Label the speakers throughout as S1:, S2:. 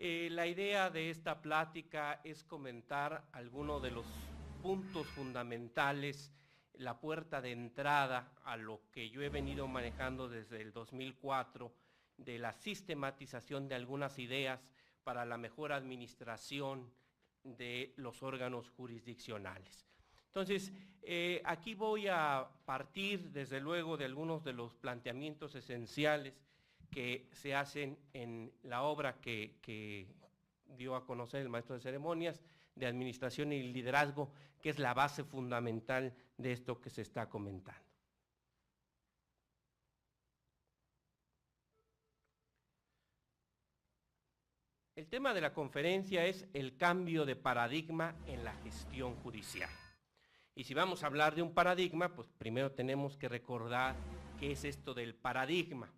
S1: La idea de esta plática es comentar algunos de los puntos fundamentales, la puerta de entrada a lo que yo he venido manejando desde el 2004, de la sistematización de algunas ideas para la mejor administración de los órganos jurisdiccionales. Entonces, aquí voy a partir, desde luego, de algunos de los planteamientos esenciales que se hacen en la obra que dio a conocer el maestro de ceremonias de administración y liderazgo, que es la base fundamental de esto que se está comentando. El tema de la conferencia es el cambio de paradigma en la gestión judicial. Y si vamos a hablar de un paradigma, pues primero tenemos que recordar qué es esto del paradigma.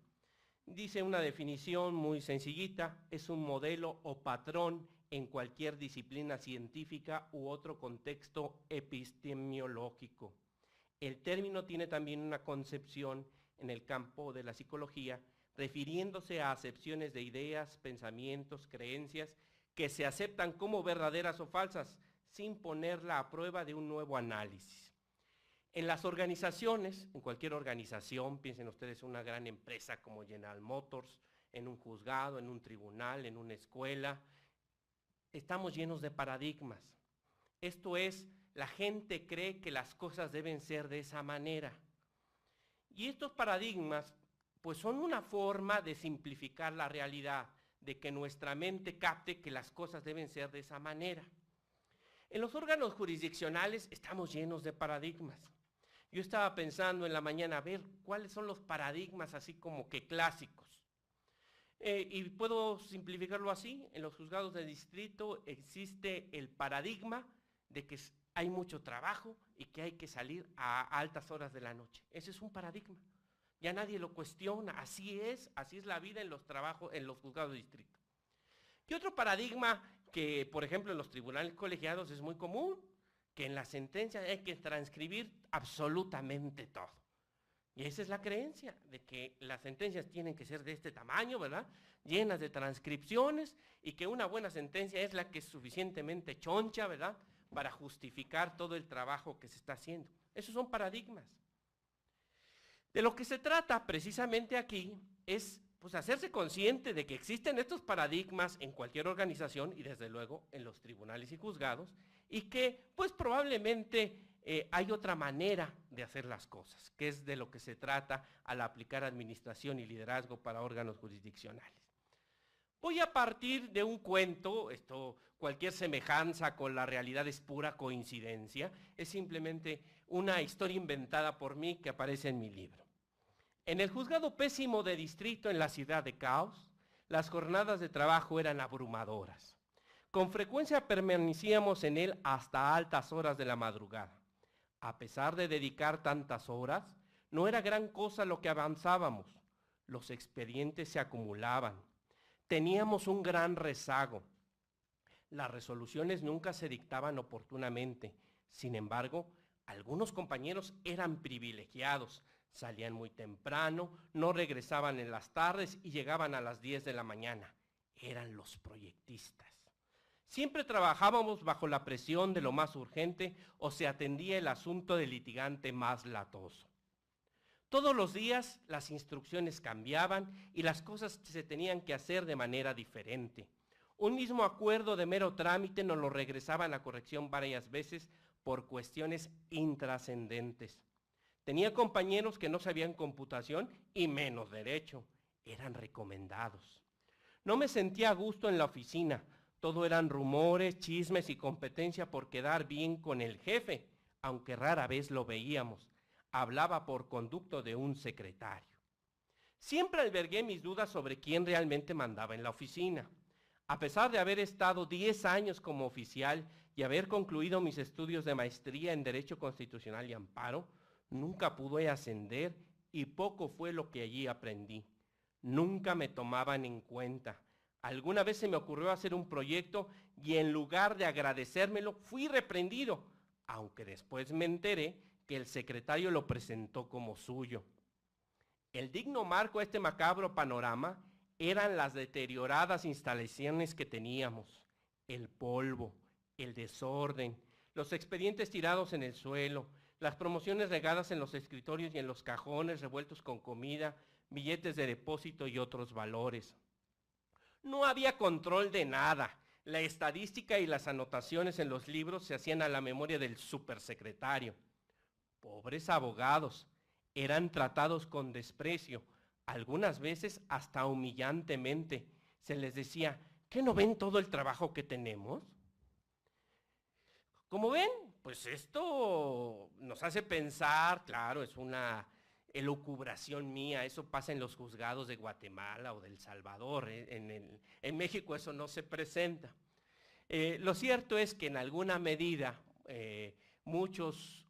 S1: Dice una definición muy sencillita, es un modelo o patrón en cualquier disciplina científica u otro contexto epistemológico. El término tiene también una concepción en el campo de la psicología, refiriéndose a acepciones de ideas, pensamientos, creencias que se aceptan como verdaderas o falsas, sin ponerla a prueba de un nuevo análisis. En las organizaciones, en cualquier organización, piensen ustedes en una gran empresa como General Motors, en un juzgado, en un tribunal, en una escuela, estamos llenos de paradigmas. Esto es, la gente cree que las cosas deben ser de esa manera. Y estos paradigmas, pues son una forma de simplificar la realidad, de que nuestra mente capte que las cosas deben ser de esa manera. En los órganos jurisdiccionales estamos llenos de paradigmas. Yo estaba pensando en la mañana, a ver, ¿cuáles son los paradigmas así como que clásicos? Y puedo simplificarlo así, en los juzgados de distrito existe el paradigma de que hay mucho trabajo y que hay que salir a altas horas de la noche. Ese es un paradigma. Ya nadie lo cuestiona, así es la vida en los trabajos, en los juzgados de distrito. Y otro paradigma que, por ejemplo, en los tribunales colegiados es muy común, que en la sentencia hay que transcribir absolutamente todo. Y esa es la creencia, de que las sentencias tienen que ser de este tamaño, ¿verdad? Llenas de transcripciones, y que una buena sentencia es la que es suficientemente choncha, ¿verdad? Para justificar todo el trabajo que se está haciendo. Esos son paradigmas. De lo que se trata precisamente aquí es pues hacerse consciente de que existen estos paradigmas en cualquier organización y desde luego en los tribunales y juzgados, y que pues probablemente hay otra manera de hacer las cosas, que es de lo que se trata al aplicar administración y liderazgo para órganos jurisdiccionales. Voy a partir de un cuento, cualquier semejanza con la realidad es pura coincidencia, es simplemente una historia inventada por mí que aparece en mi libro. En el juzgado pésimo de distrito en la ciudad de Caos, las jornadas de trabajo eran abrumadoras. Con frecuencia permanecíamos en él hasta altas horas de la madrugada. A pesar de dedicar tantas horas, no era gran cosa lo que avanzábamos. Los expedientes se acumulaban. Teníamos un gran rezago. Las resoluciones nunca se dictaban oportunamente. Sin embargo, algunos compañeros eran privilegiados, salían muy temprano, no regresaban en las tardes y llegaban a las 10 de la mañana. Eran los proyectistas. Siempre trabajábamos bajo la presión de lo más urgente o se atendía el asunto del litigante más latoso. Todos los días las instrucciones cambiaban y las cosas se tenían que hacer de manera diferente. Un mismo acuerdo de mero trámite nos lo regresaban a corrección varias veces por cuestiones intrascendentes. Tenía compañeros que no sabían computación y menos derecho. Eran recomendados. No me sentía a gusto en la oficina. Todo eran rumores, chismes y competencia por quedar bien con el jefe, aunque rara vez lo veíamos. Hablaba por conducto de un secretario. Siempre albergué mis dudas sobre quién realmente mandaba en la oficina. A pesar de haber estado 10 años como oficial y haber concluido mis estudios de maestría en Derecho Constitucional y Amparo, nunca pude ascender y poco fue lo que allí aprendí. Nunca me tomaban en cuenta. Alguna vez se me ocurrió hacer un proyecto y en lugar de agradecérmelo, fui reprendido, aunque después me enteré que el secretario lo presentó como suyo. El digno marco a este macabro panorama eran las deterioradas instalaciones que teníamos, el polvo, el desorden, los expedientes tirados en el suelo, las promociones regadas en los escritorios y en los cajones revueltos con comida, billetes de depósito y otros valores. No había control de nada. La estadística y las anotaciones en los libros se hacían a la memoria del supersecretario. Pobres abogados, eran tratados con desprecio, algunas veces hasta humillantemente. Se les decía, ¿qué no ven todo el trabajo que tenemos? Como ven, pues esto nos hace pensar, claro, es una elucubración mía, eso pasa en los juzgados de Guatemala o de El Salvador, en México eso no se presenta. Lo cierto es que en alguna medida muchas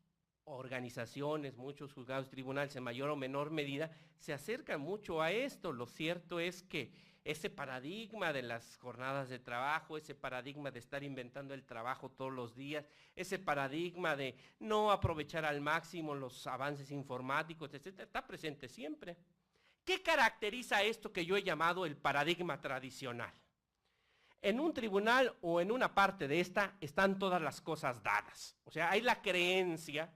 S1: organizaciones, muchos juzgados y tribunales en mayor o menor medida se acercan mucho a esto. Lo cierto es que ese paradigma de las jornadas de trabajo, ese paradigma de estar inventando el trabajo todos los días, ese paradigma de no aprovechar al máximo los avances informáticos, etcétera, está presente siempre. ¿Qué caracteriza esto que yo he llamado el paradigma tradicional? En un tribunal o en una parte de esta están todas las cosas dadas. O sea, hay la creencia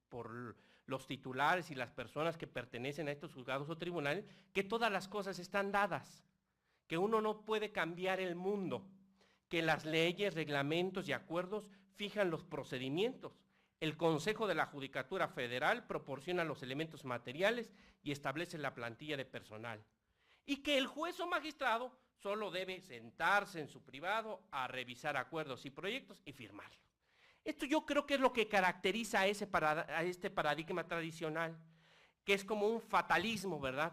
S1: por los titulares y las personas que pertenecen a estos juzgados o tribunales que todas las cosas están dadas, que uno no puede cambiar el mundo, que las leyes, reglamentos y acuerdos fijan los procedimientos. El Consejo de la Judicatura Federal proporciona los elementos materiales y establece la plantilla de personal. Y que el juez o magistrado solo debe sentarse en su privado a revisar acuerdos y proyectos y firmarlos. Esto yo creo que es lo que caracteriza a este paradigma tradicional, que es como un fatalismo, ¿verdad?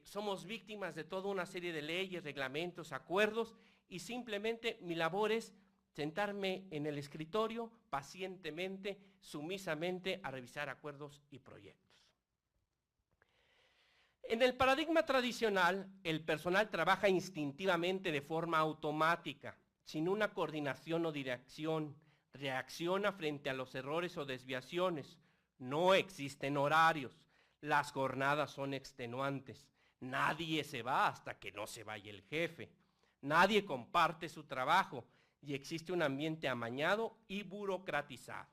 S1: Somos víctimas de toda una serie de leyes, reglamentos, acuerdos, y simplemente mi labor es sentarme en el escritorio pacientemente, sumisamente, a revisar acuerdos y proyectos. En el paradigma tradicional, el personal trabaja instintivamente de forma automática, sin una coordinación o dirección, reacciona frente a los errores o desviaciones, no existen horarios, las jornadas son extenuantes, nadie se va hasta que no se vaya el jefe, nadie comparte su trabajo y existe un ambiente amañado y burocratizado.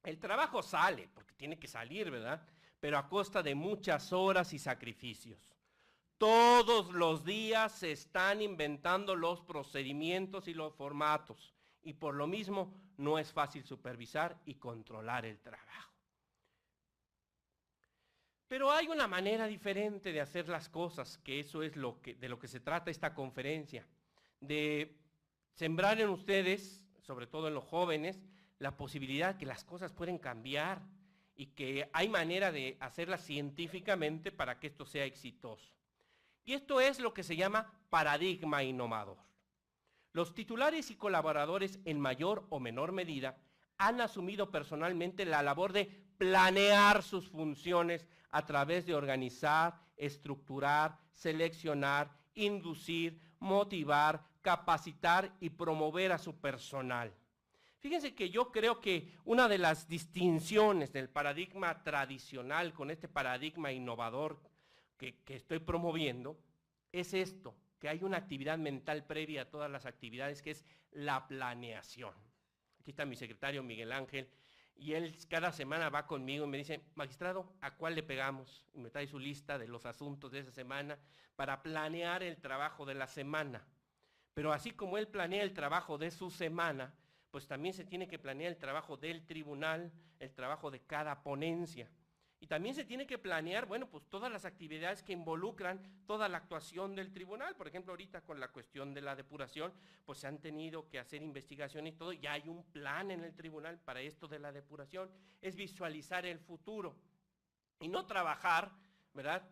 S1: El trabajo sale, porque tiene que salir, ¿verdad?, pero a costa de muchas horas y sacrificios. Todos los días se están inventando los procedimientos y los formatos, y por lo mismo no es fácil supervisar y controlar el trabajo. Pero hay una manera diferente de hacer las cosas, que eso es de lo que se trata esta conferencia, de sembrar en ustedes, sobre todo en los jóvenes, la posibilidad que las cosas pueden cambiar y que hay manera de hacerlas científicamente para que esto sea exitoso. Y esto es lo que se llama paradigma innovador. Los titulares y colaboradores en mayor o menor medida han asumido personalmente la labor de planear sus funciones a través de organizar, estructurar, seleccionar, inducir, motivar, capacitar y promover a su personal. Fíjense que yo creo que una de las distinciones del paradigma tradicional con este paradigma innovador que estoy promoviendo es esto, que hay una actividad mental previa a todas las actividades, que es la planeación. Aquí está mi secretario Miguel Ángel, y él cada semana va conmigo y me dice, magistrado, ¿a cuál le pegamos? Y me trae su lista de los asuntos de esa semana para planear el trabajo de la semana. Pero así como él planea el trabajo de su semana, pues también se tiene que planear el trabajo del tribunal, el trabajo de cada ponencia. Y también se tiene que planear, bueno, pues todas las actividades que involucran toda la actuación del tribunal. Por ejemplo, ahorita con la cuestión de la depuración, pues se han tenido que hacer investigaciones y todo. Ya hay un plan en el tribunal para esto de la depuración. Es visualizar el futuro y no trabajar, ¿verdad?,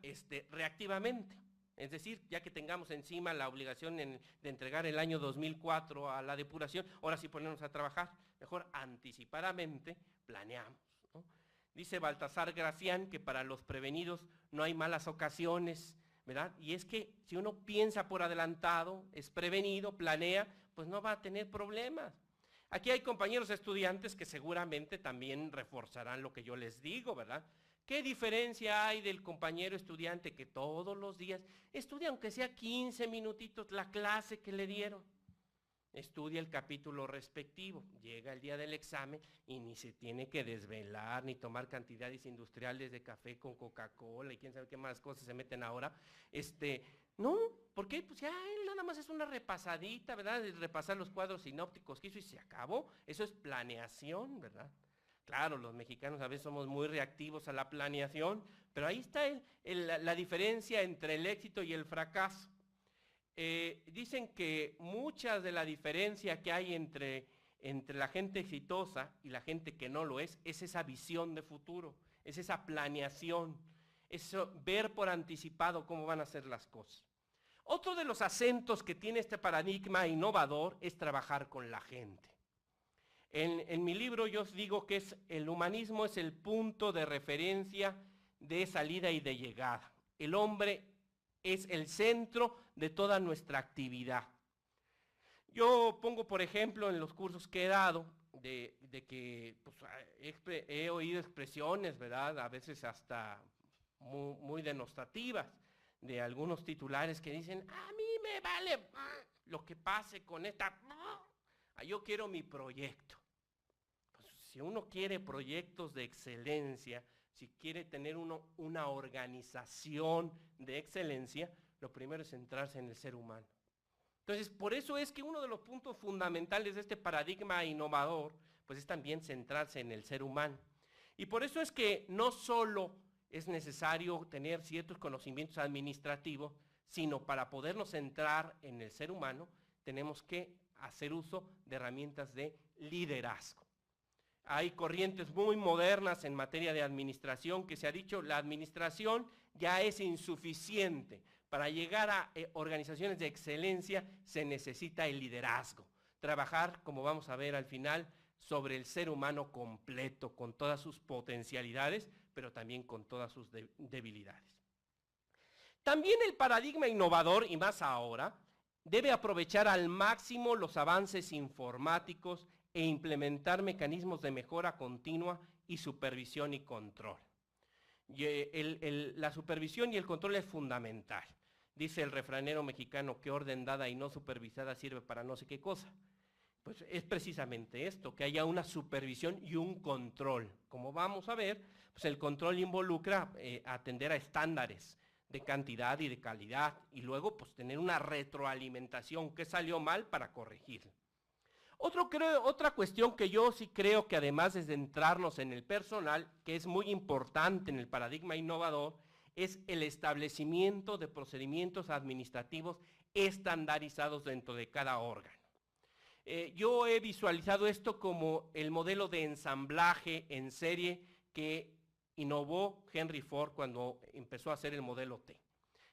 S1: reactivamente. Es decir, ya que tengamos encima la obligación de entregar el año 2004 a la depuración, ahora sí ponernos a trabajar. Mejor anticipadamente planeamos, ¿no? Dice Baltasar Gracián que para los prevenidos no hay malas ocasiones, ¿verdad? Y es que si uno piensa por adelantado, es prevenido, planea, pues no va a tener problemas. Aquí hay compañeros estudiantes que seguramente también reforzarán lo que yo les digo, ¿verdad? ¿Qué diferencia hay del compañero estudiante que todos los días estudia, aunque sea 15 minutitos, la clase que le dieron? Estudia el capítulo respectivo, llega el día del examen y ni se tiene que desvelar, ni tomar cantidades industriales de café con Coca-Cola y quién sabe qué más cosas se meten ahora. No, ¿por qué? Pues ya nada más es una repasadita, ¿verdad? De repasar los cuadros sinópticos que hizo y se acabó. Eso es planeación, ¿verdad? Claro, los mexicanos a veces somos muy reactivos a la planeación, pero ahí está la diferencia entre el éxito y el fracaso. Dicen que muchas de la diferencia que hay entre la gente exitosa y la gente que no lo es esa visión de futuro, es esa planeación, eso, ver por anticipado cómo van a ser las cosas. Otro de los acentos que tiene este paradigma innovador es trabajar con la gente. En mi libro yo os digo que el humanismo es el punto de referencia de salida y de llegada. El hombre es el centro de toda nuestra actividad. Yo pongo, por ejemplo, en los cursos que he dado, de que pues, he oído expresiones, ¿verdad? A veces hasta muy denostativas, de algunos titulares que dicen, a mí me vale lo que pase con esta, yo quiero mi proyecto. Pues, si uno quiere proyectos de excelencia, si quiere tener una organización de excelencia, lo primero es centrarse en el ser humano. Entonces, por eso es que uno de los puntos fundamentales de este paradigma innovador, pues es también centrarse en el ser humano. Y por eso es que no solo es necesario tener ciertos conocimientos administrativos, sino para podernos centrar en el ser humano, tenemos que hacer uso de herramientas de liderazgo. Hay corrientes muy modernas en materia de administración que se ha dicho, la administración ya es insuficiente. Para llegar a organizaciones de excelencia se necesita el liderazgo. Trabajar, como vamos a ver al final, sobre el ser humano completo, con todas sus potencialidades, pero también con todas sus debilidades. También el paradigma innovador, y más ahora, debe aprovechar al máximo los avances informáticos e implementar mecanismos de mejora continua y supervisión y control. La supervisión y el control es fundamental. Dice el refranero mexicano que orden dada y no supervisada sirve para no sé qué cosa. Pues es precisamente esto, que haya una supervisión y un control. Como vamos a ver, pues el control involucra atender a estándares de cantidad y de calidad y luego pues tener una retroalimentación, que salió mal para corregirlo. Otra cuestión que yo sí creo que además de centrarnos en el personal, que es muy importante en el paradigma innovador, es el establecimiento de procedimientos administrativos estandarizados dentro de cada órgano. Yo he visualizado esto como el modelo de ensamblaje en serie que innovó Henry Ford cuando empezó a hacer el modelo T.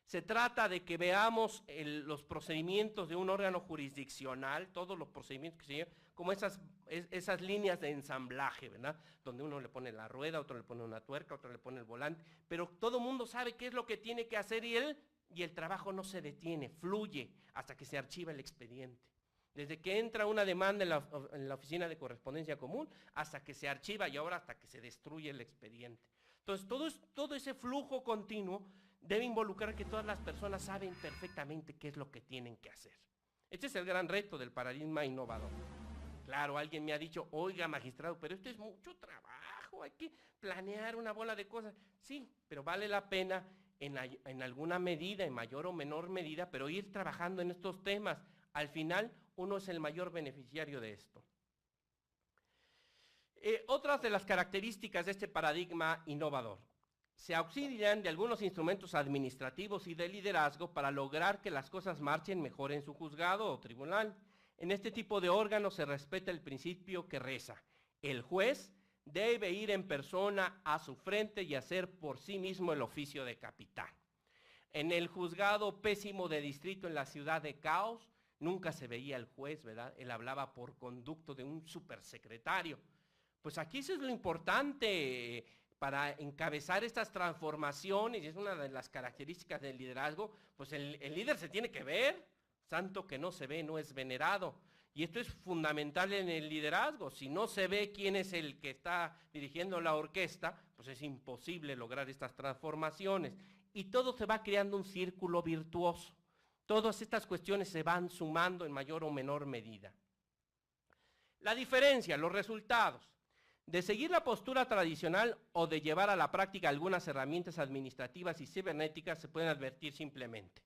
S1: Se trata de que veamos los procedimientos de un órgano jurisdiccional, todos los procedimientos que se llevan, como esas líneas de ensamblaje, ¿verdad? Donde uno le pone la rueda, otro le pone una tuerca, otro le pone el volante, pero todo el mundo sabe qué es lo que tiene que hacer y el trabajo no se detiene, fluye hasta que se archiva el expediente. Desde que entra una demanda en la oficina de correspondencia común hasta que se archiva y ahora hasta que se destruye el expediente. Entonces, todo ese flujo continuo debe involucrar que todas las personas saben perfectamente qué es lo que tienen que hacer. Este es el gran reto del paradigma innovador. Claro, alguien me ha dicho, oiga, magistrado, pero esto es mucho trabajo, hay que planear una bola de cosas. Sí, pero vale la pena en alguna medida, en mayor o menor medida, pero ir trabajando en estos temas. Al final, uno es el mayor beneficiario de esto. Otras de las características de este paradigma innovador. Se auxilian de algunos instrumentos administrativos y de liderazgo para lograr que las cosas marchen mejor en su juzgado o tribunal. En este tipo de órganos se respeta el principio que reza: el juez debe ir en persona a su frente y hacer por sí mismo el oficio de capitán. En el juzgado pésimo de distrito en la ciudad de Caos, nunca se veía el juez, ¿verdad? Él hablaba por conducto de un supersecretario. Pues aquí eso es lo importante para encabezar estas transformaciones, y es una de las características del liderazgo, pues el líder se tiene que ver, santo que no se ve no es venerado. Y esto es fundamental en el liderazgo. Si no se ve quién es el que está dirigiendo la orquesta, pues es imposible lograr estas transformaciones. Y todo se va creando un círculo virtuoso. Todas estas cuestiones se van sumando en mayor o menor medida. La diferencia, los resultados. De seguir la postura tradicional o de llevar a la práctica algunas herramientas administrativas y cibernéticas se pueden advertir simplemente.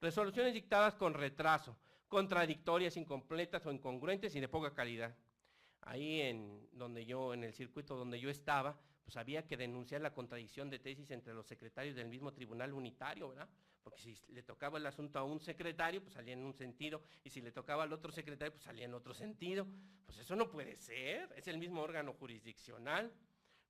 S1: Resoluciones dictadas con retraso, contradictorias, incompletas o incongruentes y de poca calidad. Ahí en el circuito donde yo estaba, pues había que denunciar la contradicción de tesis entre los secretarios del mismo tribunal unitario, ¿verdad? Porque si le tocaba el asunto a un secretario, pues salía en un sentido, y si le tocaba al otro secretario, pues salía en otro sentido. Pues eso no puede ser, es el mismo órgano jurisdiccional.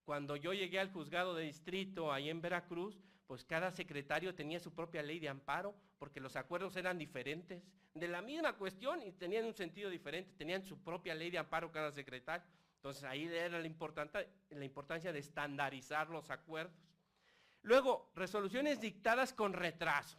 S1: Cuando yo llegué al juzgado de distrito ahí en Veracruz, pues cada secretario tenía su propia ley de amparo, porque los acuerdos eran diferentes, de la misma cuestión y tenían un sentido diferente, tenían su propia ley de amparo cada secretario. Entonces ahí era la importancia de estandarizar los acuerdos. Luego, resoluciones dictadas con retraso.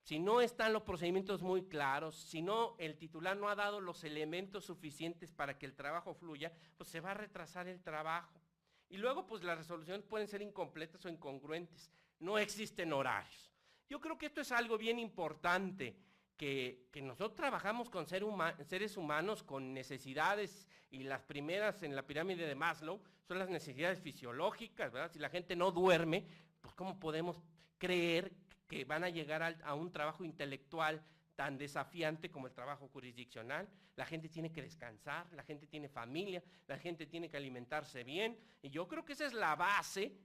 S1: Si no están los procedimientos muy claros, si no el titular no ha dado los elementos suficientes para que el trabajo fluya, pues se va a retrasar el trabajo. Y luego, pues las resoluciones pueden ser incompletas o incongruentes. No existen horarios. Yo creo que esto es algo bien importante, que nosotros trabajamos con seres humanos con necesidades, y las primeras en la pirámide de Maslow son las necesidades fisiológicas, ¿verdad? Si la gente no duerme, pues ¿cómo podemos creer que van a llegar a un trabajo intelectual tan desafiante como el trabajo jurisdiccional? La gente tiene que descansar, la gente tiene familia, la gente tiene que alimentarse bien, y yo creo que esa es la base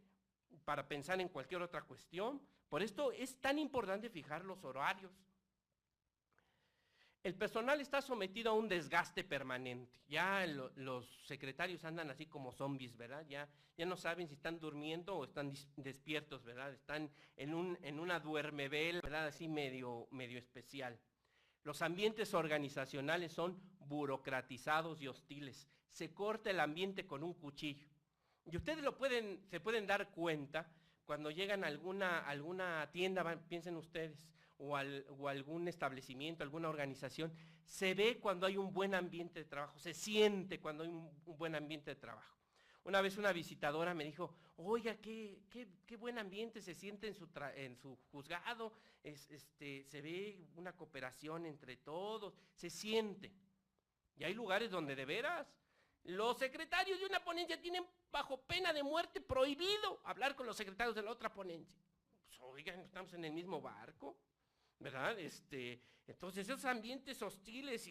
S1: para pensar en cualquier otra cuestión. Por esto es tan importante fijar los horarios. El personal está sometido a un desgaste permanente. Ya los secretarios andan así como zombies, ¿verdad? Ya no saben si están durmiendo o están despiertos, ¿verdad? Están en una duermevela, ¿verdad? Así medio especial. Los ambientes organizacionales son burocratizados y hostiles. Se corta el ambiente con un cuchillo. Y ustedes se pueden dar cuenta cuando llegan a alguna tienda, piensen ustedes, o algún establecimiento, alguna organización, se ve cuando hay un buen ambiente de trabajo, se siente cuando hay un buen ambiente de trabajo. Una vez una visitadora me dijo, oiga, qué buen ambiente se siente en su juzgado, se ve una cooperación entre todos, se siente. Y hay lugares donde de veras los secretarios de una ponencia tienen bajo pena de muerte prohibido hablar con los secretarios de la otra ponencia. Pues, oigan, estamos en el mismo barco, ¿verdad? Entonces esos ambientes hostiles,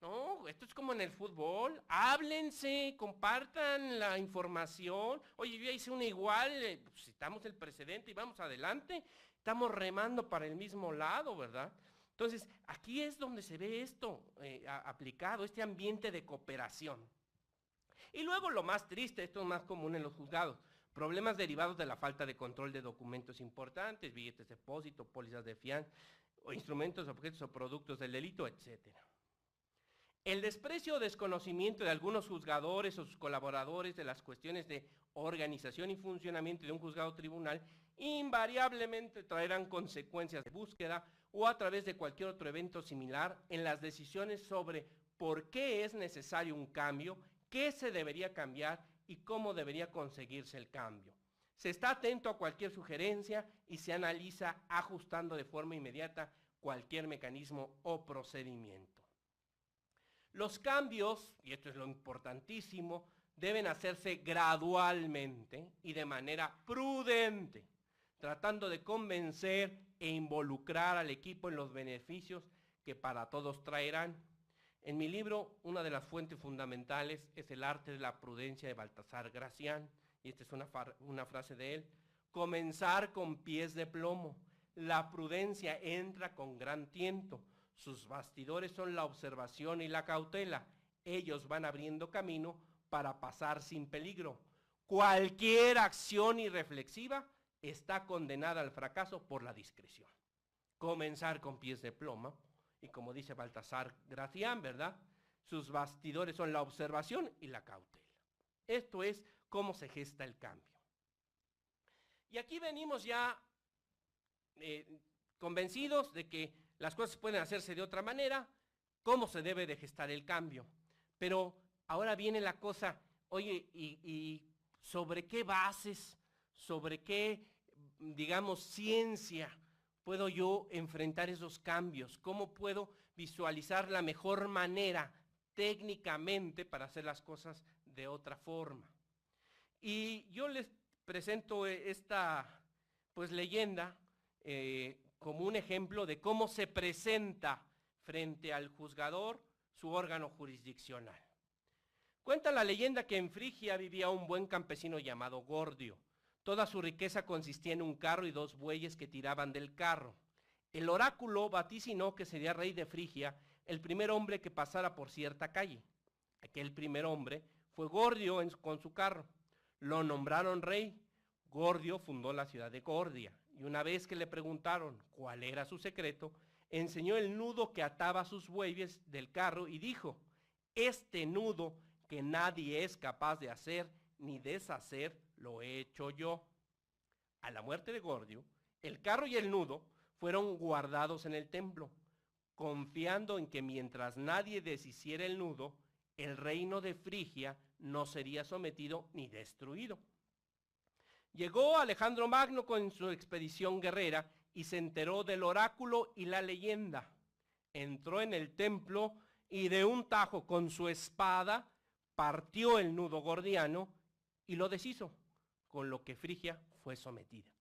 S1: no, esto es como en el fútbol, háblense, compartan la información. Oye, yo ya hice una igual, pues, citamos el precedente y vamos adelante, estamos remando para el mismo lado, ¿verdad? Entonces, aquí es donde se ve esto aplicado, este ambiente de cooperación. Y luego lo más triste, esto es más común en los juzgados, problemas derivados de la falta de control de documentos importantes, billetes de depósito, pólizas de fianza, o instrumentos, objetos o productos del delito, etc. El desprecio o desconocimiento de algunos juzgadores o sus colaboradores de las cuestiones de organización y funcionamiento de un juzgado tribunal invariablemente traerán consecuencias de búsqueda o a través de cualquier otro evento similar en las decisiones sobre por qué es necesario un cambio, qué se debería cambiar y cómo debería conseguirse el cambio. Se está atento a cualquier sugerencia y se analiza ajustando de forma inmediata cualquier mecanismo o procedimiento. Los cambios, y esto es lo importantísimo, deben hacerse gradualmente y de manera prudente, tratando de convencer e involucrar al equipo en los beneficios que para todos traerán. En mi libro, una de las fuentes fundamentales es El arte de la prudencia de Baltasar Gracián, y esta es una frase de él: comenzar con pies de plomo, la prudencia entra con gran tiento, sus bastidores son la observación y la cautela, ellos van abriendo camino para pasar sin peligro. Cualquier acción irreflexiva está condenada al fracaso por la discreción. Comenzar con pies de plomo, y como dice Baltasar Gracián, ¿verdad? Sus bastidores son la observación y la cautela. Esto es cómo se gesta el cambio. Y aquí venimos ya convencidos de que las cosas pueden hacerse de otra manera, cómo se debe de gestar el cambio. Pero ahora viene la cosa, oye, ¿y sobre qué bases, sobre qué, digamos, ciencia puedo yo enfrentar esos cambios? ¿Cómo puedo visualizar la mejor manera técnicamente para hacer las cosas de otra forma? Y yo les presento esta pues leyenda como un ejemplo de cómo se presenta frente al juzgador su órgano jurisdiccional. Cuenta la leyenda que en Frigia vivía un buen campesino llamado Gordio. Toda su riqueza consistía en un carro y 2 bueyes que tiraban del carro. El oráculo vaticinó que sería rey de Frigia el primer hombre que pasara por cierta calle. Aquel primer hombre fue Gordio con su carro. Lo nombraron rey. Gordio fundó la ciudad de Gordia, y una vez que le preguntaron cuál era su secreto, enseñó el nudo que ataba sus bueyes del carro y dijo: este nudo que nadie es capaz de hacer ni deshacer, lo he hecho yo. A la muerte de Gordio, el carro y el nudo fueron guardados en el templo, confiando en que mientras nadie deshiciera el nudo, el reino de Frigia no sería sometido ni destruido. Llegó Alejandro Magno con su expedición guerrera y se enteró del oráculo y la leyenda. Entró en el templo y de un tajo con su espada partió el nudo gordiano y lo deshizo, con lo que Frigia fue sometida.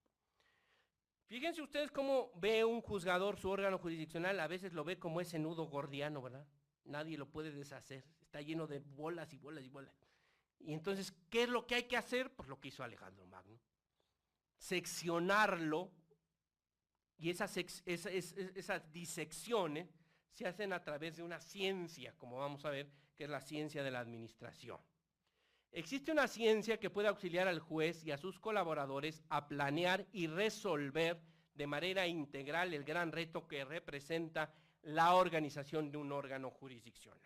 S1: Fíjense ustedes cómo ve un juzgador su órgano jurisdiccional, a veces lo ve como ese nudo gordiano, ¿verdad? Nadie lo puede deshacer, está lleno de bolas y bolas y bolas. Y entonces, ¿qué es lo que hay que hacer? Pues lo que hizo Alejandro Magno. Seccionarlo, y esas disecciones se hacen a través de una ciencia, como vamos a ver, que es la ciencia de la administración. Existe una ciencia que puede auxiliar al juez y a sus colaboradores a planear y resolver de manera integral el gran reto que representa la organización de un órgano jurisdiccional.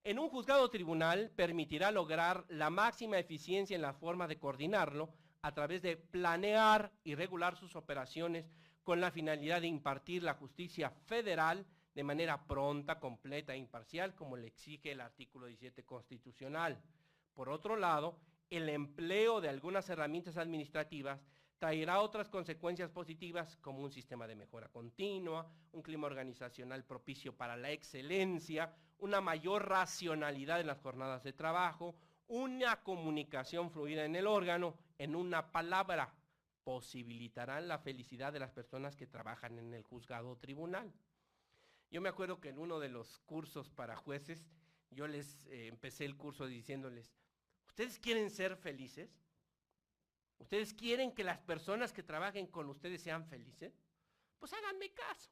S1: En un juzgado tribunal permitirá lograr la máxima eficiencia en la forma de coordinarlo a través de planear y regular sus operaciones con la finalidad de impartir la justicia federal de manera pronta, completa e imparcial, como le exige el artículo 17 constitucional. Por otro lado, el empleo de algunas herramientas administrativas traerá otras consecuencias positivas, como un sistema de mejora continua, un clima organizacional propicio para la excelencia, una mayor racionalidad en las jornadas de trabajo, una comunicación fluida en el órgano, en una palabra, posibilitarán la felicidad de las personas que trabajan en el juzgado o tribunal. Yo me acuerdo que en uno de los cursos para jueces, yo les empecé el curso diciéndoles: ¿ustedes quieren ser felices? ¿Ustedes quieren que las personas que trabajen con ustedes sean felices? Pues háganme caso.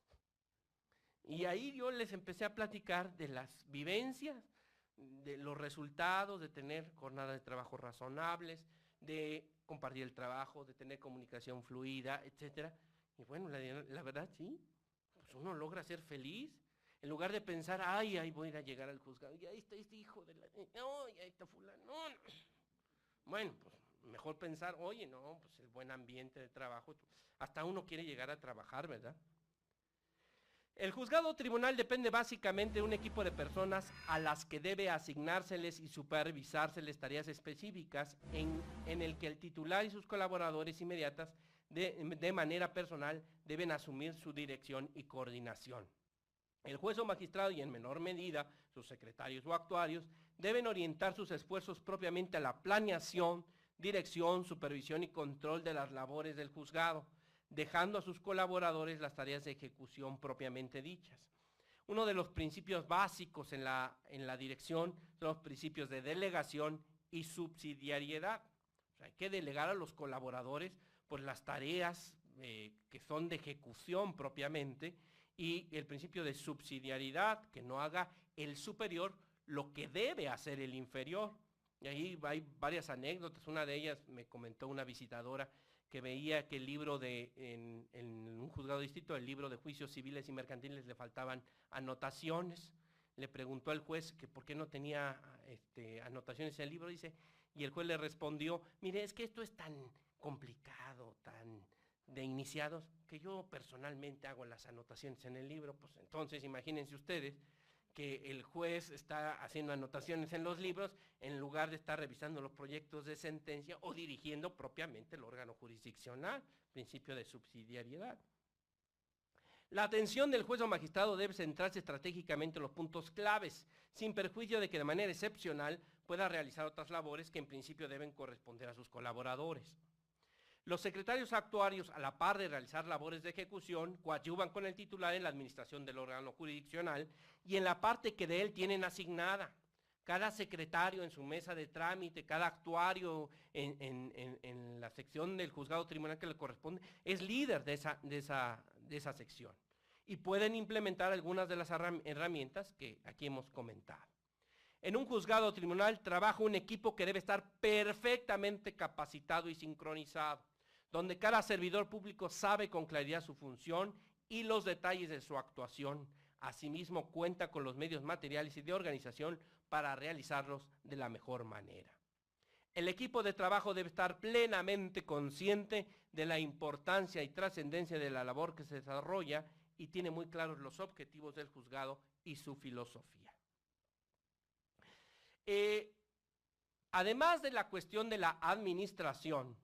S1: Y ahí yo les empecé a platicar de las vivencias, de los resultados, de tener jornadas de trabajo razonables, de compartir el trabajo, de tener comunicación fluida, etcétera. Y bueno, la verdad sí, pues uno logra ser feliz, en lugar de pensar: ay, ahí voy a ir a llegar al juzgado, y ahí está este hijo de la... no, y ahí está fulano, no. Bueno, pues mejor pensar: oye, no, pues el buen ambiente de trabajo, hasta uno quiere llegar a trabajar, ¿verdad? El juzgado o tribunal depende básicamente de un equipo de personas a las que debe asignárseles y supervisárseles tareas específicas en el que el titular y sus colaboradores inmediatas de manera personal deben asumir su dirección y coordinación. El juez o magistrado, y en menor medida sus secretarios o actuarios, deben orientar sus esfuerzos propiamente a la planeación, dirección, supervisión y control de las labores del juzgado, dejando a sus colaboradores las tareas de ejecución propiamente dichas. Uno de los principios básicos en la dirección son los principios de delegación y subsidiariedad. O sea, hay que delegar a los colaboradores pues las tareas que son de ejecución propiamente, y el principio de subsidiariedad, que no haga el superior lo que debe hacer el inferior. Y ahí hay varias anécdotas. Una de ellas me comentó una visitadora que veía que el libro en un juzgado de distrito, el libro de juicios civiles y mercantiles, le faltaban anotaciones. Le preguntó al juez que por qué no tenía anotaciones en el libro, y el juez le respondió: mire, es que esto es tan complicado, de iniciados, que yo personalmente hago las anotaciones en el libro, pues entonces imagínense ustedes que el juez está haciendo anotaciones en los libros en lugar de estar revisando los proyectos de sentencia o dirigiendo propiamente el órgano jurisdiccional, principio de subsidiariedad. La atención del juez o magistrado debe centrarse estratégicamente en los puntos claves, sin perjuicio de que de manera excepcional pueda realizar otras labores que en principio deben corresponder a sus colaboradores. Los secretarios actuarios, a la par de realizar labores de ejecución, coadyuvan con el titular en la administración del órgano jurisdiccional y en la parte que de él tienen asignada. Cada secretario en su mesa de trámite, cada actuario en la sección del juzgado tribunal que le corresponde, es líder de esa sección. Y pueden implementar algunas de las herramientas que aquí hemos comentado. En un juzgado tribunal trabaja un equipo que debe estar perfectamente capacitado y sincronizado, donde cada servidor público sabe con claridad su función y los detalles de su actuación. Asimismo, cuenta con los medios materiales y de organización para realizarlos de la mejor manera. El equipo de trabajo debe estar plenamente consciente de la importancia y trascendencia de la labor que se desarrolla y tiene muy claros los objetivos del juzgado y su filosofía. Además de la cuestión de la administración,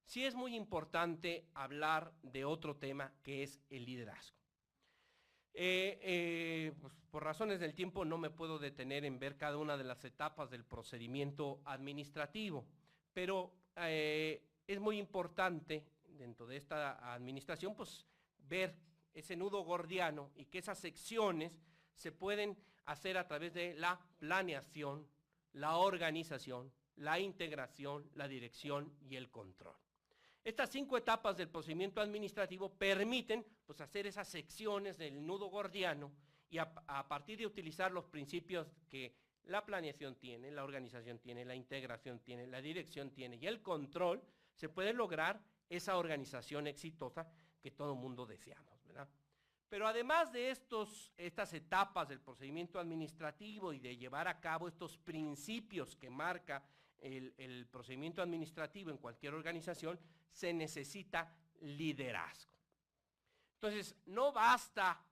S1: sí es muy importante hablar de otro tema que es el liderazgo. Pues por razones del tiempo no me puedo detener en ver cada una de las etapas del procedimiento administrativo, pero es muy importante dentro de esta administración pues ver ese nudo gordiano y que esas secciones se pueden hacer a través de la planeación, la organización, la integración, la dirección y el control. Estas 5 etapas del procedimiento administrativo permiten pues, hacer esas secciones del nudo gordiano y a partir de utilizar los principios que la planeación tiene, la organización tiene, la integración tiene, la dirección tiene y el control, se puede lograr esa organización exitosa que todo mundo deseamos, ¿verdad? Pero además de estas etapas del procedimiento administrativo y de llevar a cabo estos principios que marca el procedimiento administrativo en cualquier organización, se necesita liderazgo. Entonces, no basta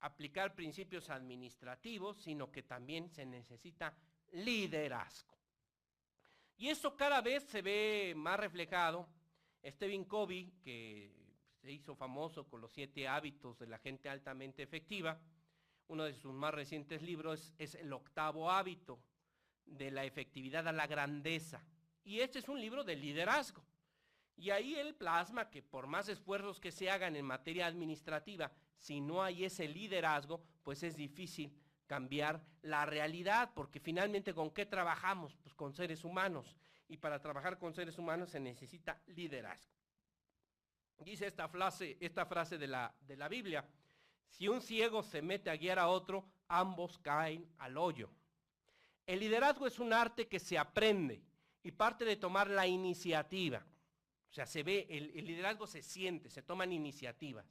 S1: aplicar principios administrativos, sino que también se necesita liderazgo. Y eso cada vez se ve más reflejado. Stephen Covey, que se hizo famoso con los 7 hábitos de la gente altamente efectiva, uno de sus más recientes libros es El 8º hábito, de la efectividad a la grandeza. Y este es un libro de liderazgo. Y ahí él plasma que por más esfuerzos que se hagan en materia administrativa, si no hay ese liderazgo, pues es difícil cambiar la realidad, porque finalmente ¿con qué trabajamos? Pues con seres humanos. Y para trabajar con seres humanos se necesita liderazgo. Dice esta frase de la Biblia: si un ciego se mete a guiar a otro, ambos caen al hoyo. El liderazgo es un arte que se aprende y parte de tomar la iniciativa. O sea, se ve, el liderazgo se siente, se toman iniciativas.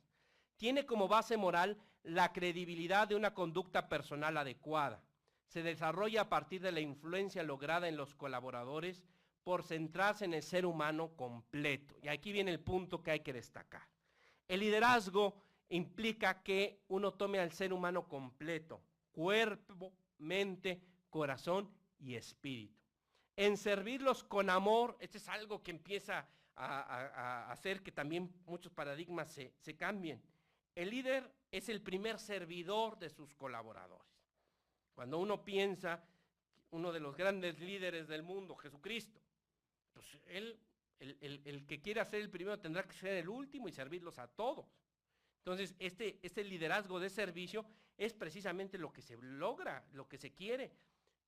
S1: Tiene como base moral la credibilidad de una conducta personal adecuada. Se desarrolla a partir de la influencia lograda en los colaboradores por centrarse en el ser humano completo. Y aquí viene el punto que hay que destacar. El liderazgo implica que uno tome al ser humano completo, cuerpo, mente, corazón y espíritu. En servirlos con amor, este es algo que empieza a hacer que también muchos paradigmas se cambien. El líder es el primer servidor de sus colaboradores. Cuando uno piensa, uno de los grandes líderes del mundo, Jesucristo, pues el que quiera ser el primero tendrá que ser el último y servirlos a todos. Entonces, este liderazgo de servicio es precisamente lo que se logra, lo que se quiere.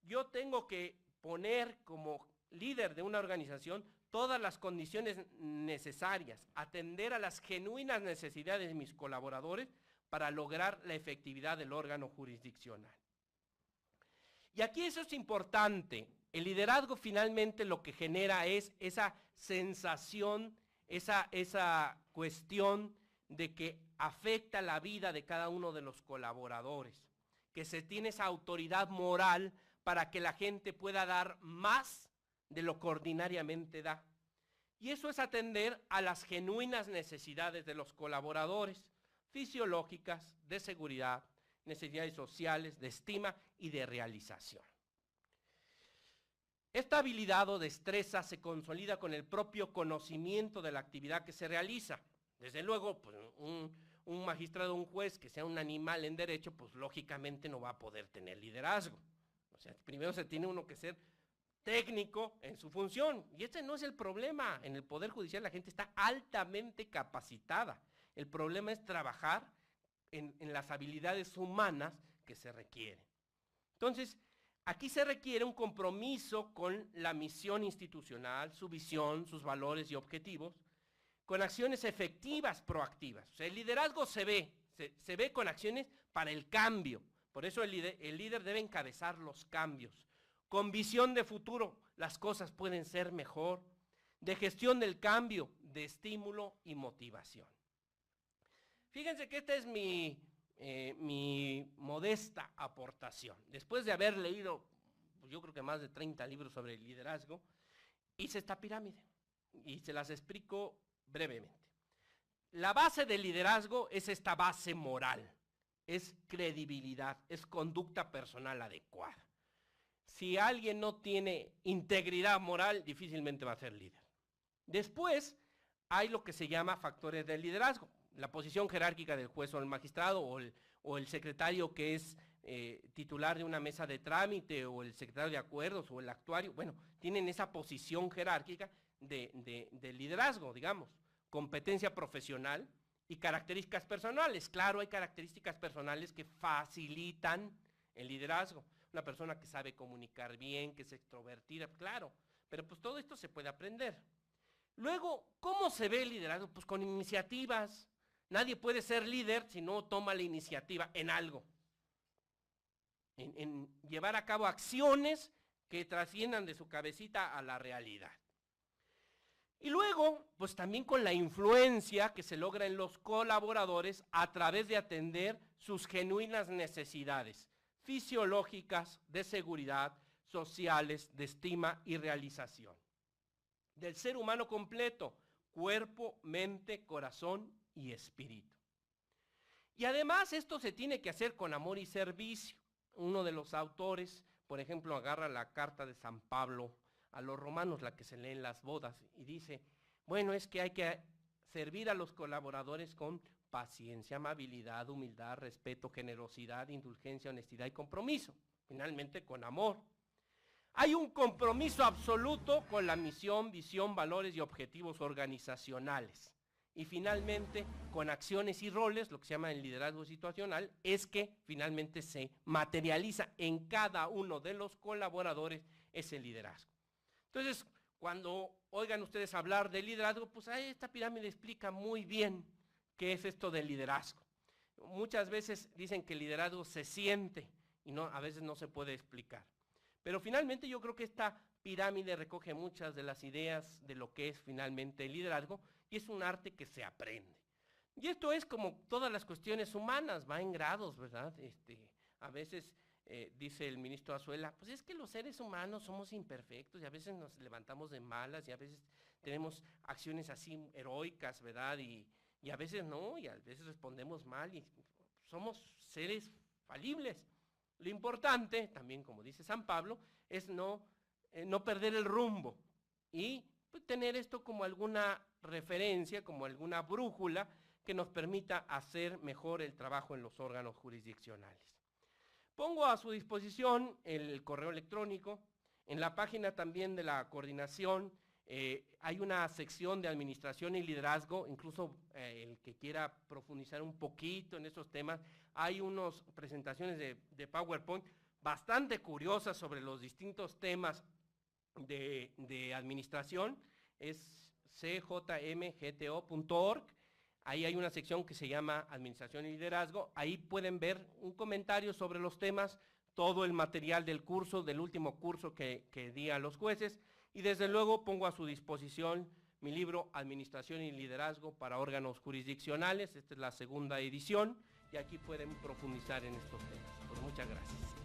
S1: Yo tengo que poner como líder de una organización todas las condiciones necesarias, atender a las genuinas necesidades de mis colaboradores para lograr la efectividad del órgano jurisdiccional. Y aquí eso es importante. El liderazgo finalmente lo que genera es esa sensación, esa cuestión de que afecta la vida de cada uno de los colaboradores, que se tiene esa autoridad moral para que la gente pueda dar más de lo que ordinariamente da. Y eso es atender a las genuinas necesidades de los colaboradores, fisiológicas, de seguridad, necesidades sociales, de estima y de realización. Esta habilidad o destreza se consolida con el propio conocimiento de la actividad que se realiza. Desde luego, pues, un magistrado, un juez que sea un animal en derecho, pues lógicamente no va a poder tener liderazgo. O sea, primero se tiene uno que ser técnico en su función, y ese no es el problema. En el Poder Judicial la gente está altamente capacitada. El problema es trabajar en las habilidades humanas que se requieren. Entonces, aquí se requiere un compromiso con la misión institucional, su visión, sus valores y objetivos, con acciones efectivas, proactivas. O sea, el liderazgo se ve con acciones para el cambio. Por eso el líder debe encabezar los cambios. Con visión de futuro, las cosas pueden ser mejor. De gestión del cambio, de estímulo y motivación. Fíjense que esta es mi modesta aportación. Después de haber leído, pues yo creo que más de 30 libros sobre el liderazgo, hice esta pirámide y se las explico brevemente. La base del liderazgo es esta base moral, es credibilidad, es conducta personal adecuada. Si alguien no tiene integridad moral, difícilmente va a ser líder. Después hay lo que se llama factores del liderazgo. La posición jerárquica del juez o el magistrado, o el secretario que es titular de una mesa de trámite, o el secretario de acuerdos, o el actuario, bueno, tienen esa posición jerárquica de liderazgo, digamos, competencia profesional y características personales. Claro, hay características personales que facilitan el liderazgo. Una persona que sabe comunicar bien, que es extrovertida, claro, pero pues todo esto se puede aprender. Luego, ¿cómo se ve el liderazgo? Pues con iniciativas. Nadie puede ser líder si no toma la iniciativa en algo. En llevar a cabo acciones que trasciendan de su cabecita a la realidad. Y luego, pues también con la influencia que se logra en los colaboradores a través de atender sus genuinas necesidades fisiológicas, de seguridad, sociales, de estima y realización. Del ser humano completo, cuerpo, mente, corazón y espíritu. Y además esto se tiene que hacer con amor y servicio. Uno de los autores, por ejemplo, agarra la carta de San Pablo a los romanos, la que se lee en las bodas, y dice, bueno, es que hay que servir a los colaboradores con paciencia, amabilidad, humildad, respeto, generosidad, indulgencia, honestidad y compromiso. Finalmente, con amor. Hay un compromiso absoluto con la misión, visión, valores y objetivos organizacionales. Y finalmente, con acciones y roles, lo que se llama el liderazgo situacional, es que finalmente se materializa en cada uno de los colaboradores ese liderazgo. Entonces, cuando oigan ustedes hablar de liderazgo, pues esta pirámide explica muy bien qué es esto del liderazgo. Muchas veces dicen que el liderazgo se siente y a veces no se puede explicar. Pero finalmente yo creo que esta pirámide recoge muchas de las ideas de lo que es finalmente el liderazgo, y es un arte que se aprende. Y esto es como todas las cuestiones humanas, va en grados, ¿verdad? A veces dice el ministro Azuela, pues es que los seres humanos somos imperfectos y a veces nos levantamos de malas y a veces tenemos acciones así heroicas, ¿verdad? Y a veces no, y a veces respondemos mal y somos seres falibles. Lo importante, también como dice San Pablo, es no perder el rumbo y pues, tener esto como alguna referencia, como alguna brújula que nos permita hacer mejor el trabajo en los órganos jurisdiccionales. Pongo a su disposición el correo electrónico. En la página también de la coordinación hay una sección de administración y liderazgo, incluso el que quiera profundizar un poquito en estos temas, hay unas presentaciones de PowerPoint bastante curiosas sobre los distintos temas de administración. Es cjmgto.org. Ahí hay una sección que se llama Administración y Liderazgo. Ahí pueden ver un comentario sobre los temas, todo el material del curso, del último curso que di a los jueces. Y desde luego pongo a su disposición mi libro Administración y Liderazgo para órganos jurisdiccionales. Esta es la segunda edición y aquí pueden profundizar en estos temas. Pues muchas gracias.